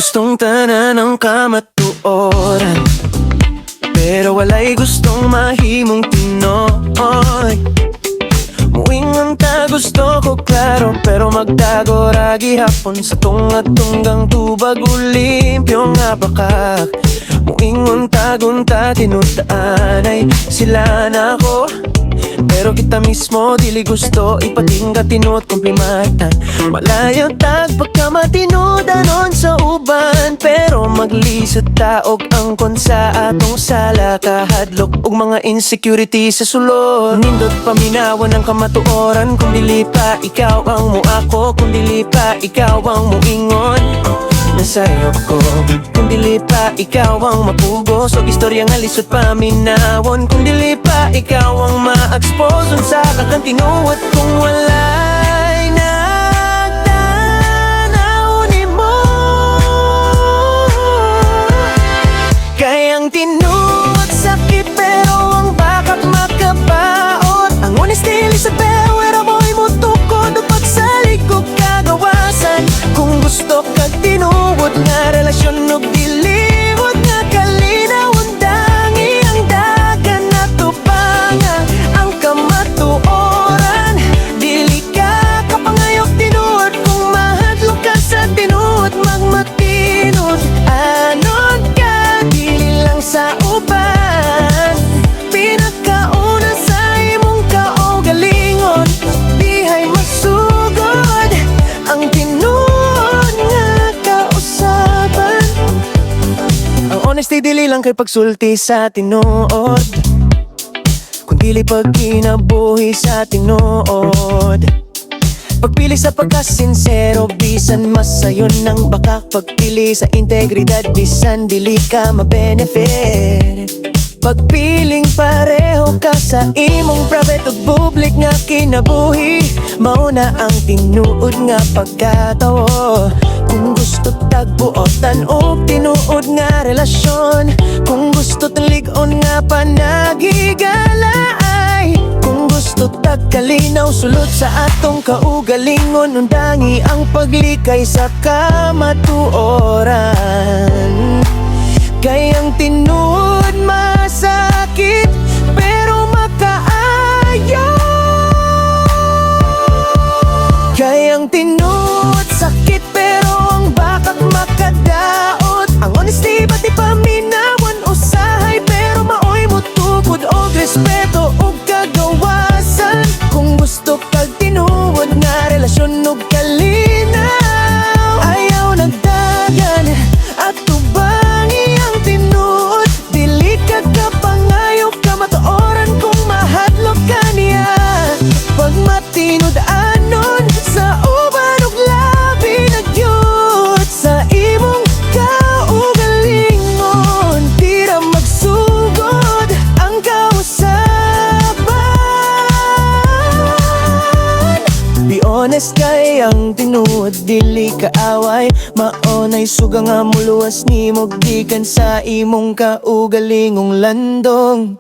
Gustong tanan ng kamatuoran, pero walay gustong mahimong tinoy. Muingon ta gusto ko klaro, pero magdago ragi hapon sa tunga-tunggang tubag ulimpyo nga bakak. Muingon ta gunta tinutaan sila na ako, pero kita mismo dili gusto ipatingga tinut komplimatan. Malayo tag pagkamatinodanon sa uban, pero maglisod taog angkon sa atong sala. Kahadlok og mga insecurity sa sulod, nindot paminawan ang kamatuoran. Kung dili pa ikaw ang muako, kung dili pa ikaw ang muingon nasayo ko, kung dili pa ikaw ang mapugos og istorya nga lisod paminawon, kung dili pa ikaw ang ma-expose unsa ka kang tinuot, kung walay nagtanaw nimo. Kayang tinuot sakit pero ang bakak makabaot. Ang honesty lisod pero wala mo'y mutukod o pagsalig ko kagawasan. Kung gusto kag tinuod nga relasyon og dilibot nga kalinaw, undangi ang dagan na tubangan ang kamatuoran. Dili ka kapangayok tinuod, kung mahadlok ka sa tinuod magmatinod. Anon ka dili lang sa uban, pinakauna sa imong kaugalingon. Dihay masugod ang tinuod nga kausaban. Ang honesty dili lang kay pagsulti sa tinuod, kung dili pag kinabuhi sa tinuod. Pagpili sa pagkasinsero, bisan masayon ng bakak. Pagpili sa integridad, bisan dili ka ma-benefit. Pagpiling pareho ka sa imong private ug public nga kinabuhi, mauna ang tinuod nga pagkatawo. Kung gusto tagbuotan og tinuod nga relasyon, kung gusto talig-on nga panagigalay, kung gusto tagkalinaw sulod sa atong kaugalingon, undangi ang paglikay sa kamatuoran. Kayang tinuod masakit pero makaayo. Kayang tinuod sakit pero ang bakak makadaot. Ang honesty pati paminawan usahay, pero maoy mutukod og respeto og kagawasan. Kung gusto kag tinuod nga relasyon og kalinaw, ayaw nagdagan at tubangi ang tinuod. Dili ka kapangayo kamatuoran, kung mahadlok ka niya pag matinod anon sa uban ug labi nagyot sa imong kaugalingon. Tira magsugod ang kausaban. Be honest kay ang tinuod dili kaaway, maonay suga nga muluwas nimo gikan sa imong kaugalingong landong.